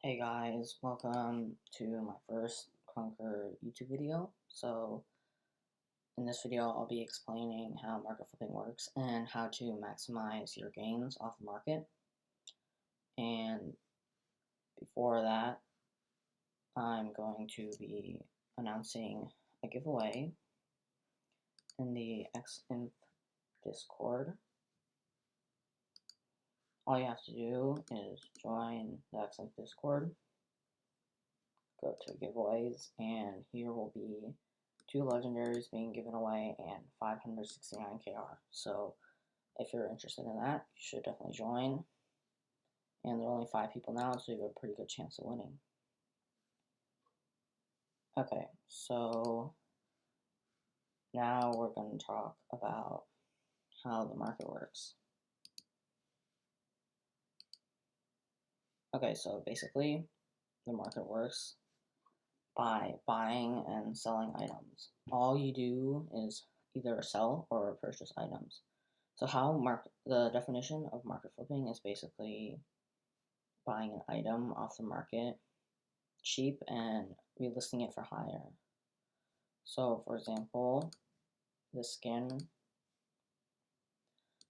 Hey guys, welcome to my first Krunker YouTube video. So in this video I'll be explaining how market flipping works and how to maximize your gains off the market. And before that, I'm going to be announcing a giveaway in the XInf Discord. All you have to do is join the XInf Discord, go to giveaways, and here will be 2 legendaries being given away and 569 KR. So if you're interested in that, you should definitely join. And there are only 5 people now, so you have a pretty good chance of winning. Okay, so now we're going to talk about how the market works. Okay, so basically the market works by buying and selling items. All you do is either sell or purchase items. So the definition of market flipping is basically buying an item off the market cheap and relisting it for higher. So for example, this skin,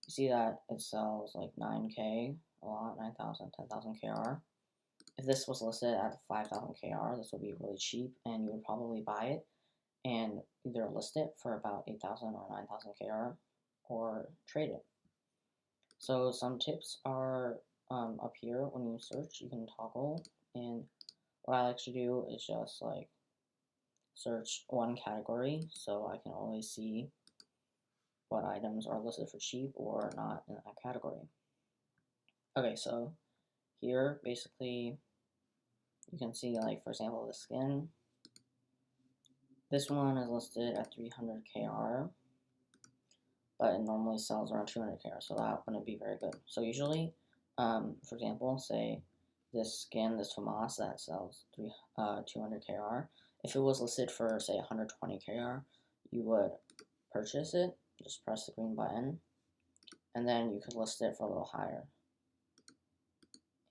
you see that it sells like 9k, a lot, 9,000, 10,000 KR. If this was listed at 5,000 KR, this would be really cheap and you would probably buy it and either list it for about 8,000 or 9,000 KR or trade it. So some tips are up here. When you search, you can toggle, and what I like to do is just like search one category so I can always see what items are listed for cheap or not in that category. Okay, so here basically you can see, like, for example, the skin. This one is listed at 300 KR, but it normally sells around 200 KR, so that wouldn't be very good. So usually, for example, say this skin, this FAMAS that sells 200 KR, if it was listed for, say, 120 KR, you would purchase it, just press the green button, and then you could list it for a little higher.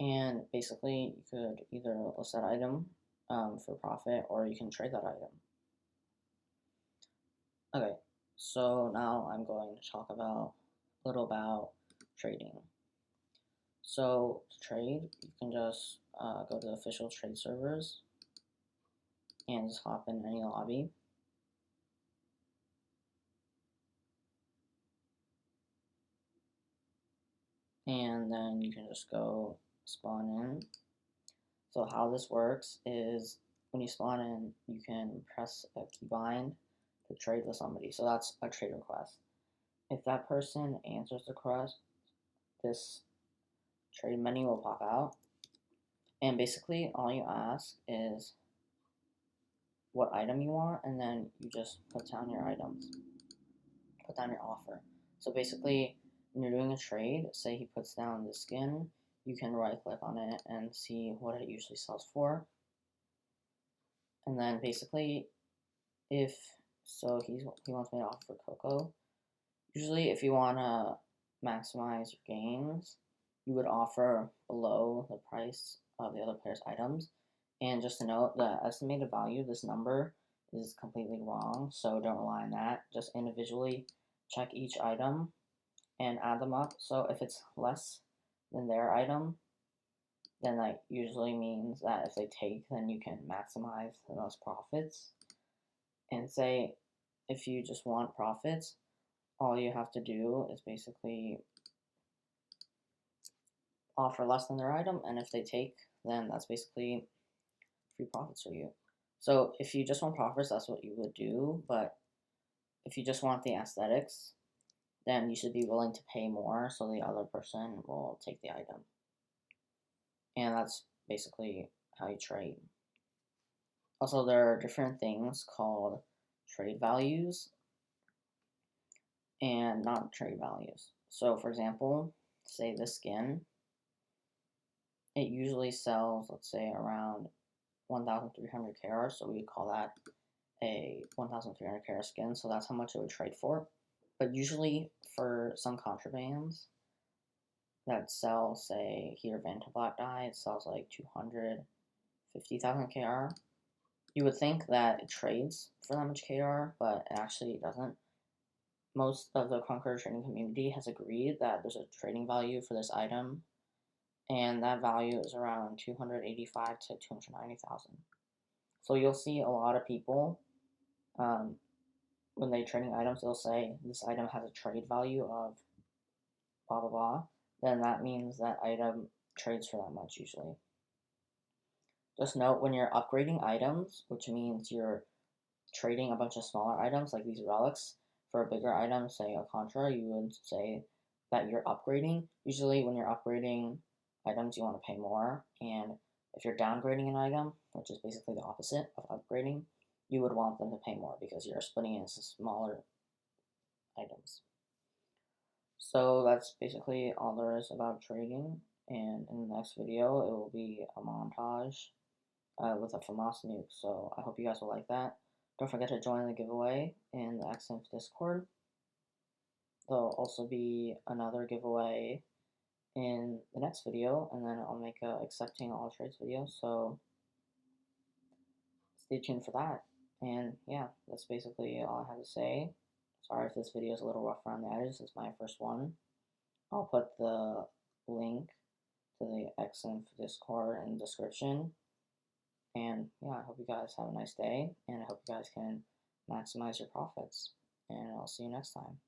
And basically, you could either list that item for profit, or you can trade that item. Okay, so now I'm going to talk a little about trading. So to trade, you can just go to the official trade servers and just hop in any lobby. And then you can just go spawn in. So how this works is when you spawn in, you can press a keybind to trade with somebody. So that's a trade request. If that person answers the request, this trade menu will pop out. And basically all you ask is what item you want, and then you just put down your items, put down your offer. So basically, when you're doing a trade, say he puts down the skin, you can right click on it and see what it usually sells for. And then basically, he wants me to offer Coco. Usually if you want to maximize your gains, you would offer below the price of the other player's items. And just to note, the estimated value, this number, is completely wrong, so don't rely on that. Just individually check each item and add them up. So if it's less than their item, then that usually means that if they take, then you can maximize the most profits. And say if you just want profits, all you have to do is basically offer less than their item, and if they take, then that's basically free profits for you. So if you just want profits, that's what you would do, but if you just want the aesthetics, then you should be willing to pay more so the other person will take the item. And that's basically how you trade. Also, there are different things called trade values and non-trade values. So for example, say this skin, it usually sells, let's say, around 1,300 KR, so we call that a 1,300 KR skin, so that's how much it would trade for. But usually for some contrabands, that sells, say, here Vanta Black Die, it sells like 250,000 KR. You would think that it trades for that much KR, but it actually doesn't. Most of the Krunker trading community has agreed that there's a trading value for this item, and that value is around 285 to 290,000. So you'll see a lot of people, when they're trading items, they'll say this item has a trade value of blah blah blah. Then that means that item trades for that much usually. Just note when you're upgrading items, which means you're trading a bunch of smaller items like these relics for a bigger item, say a Contra, you would say that you're upgrading. Usually when you're upgrading items, you want to pay more, and if you're downgrading an item, which is basically the opposite of upgrading, you would want them to pay more because you're splitting it into smaller items. So that's basically all there is about trading, and in the next video it will be a montage with a FAMAS nuke, so I hope you guys will like that. Don't forget to join the giveaway in the XINF Discord. There'll also be another giveaway in the next video, and then I'll make a accepting all trades video, so stay tuned for that. And yeah, that's basically all I have to say. Sorry if this video is a little rough around the edges, it's my first one. I'll put the link to the XINF Discord in the description. And yeah, I hope you guys have a nice day, and I hope you guys can maximize your profits. And I'll see you next time.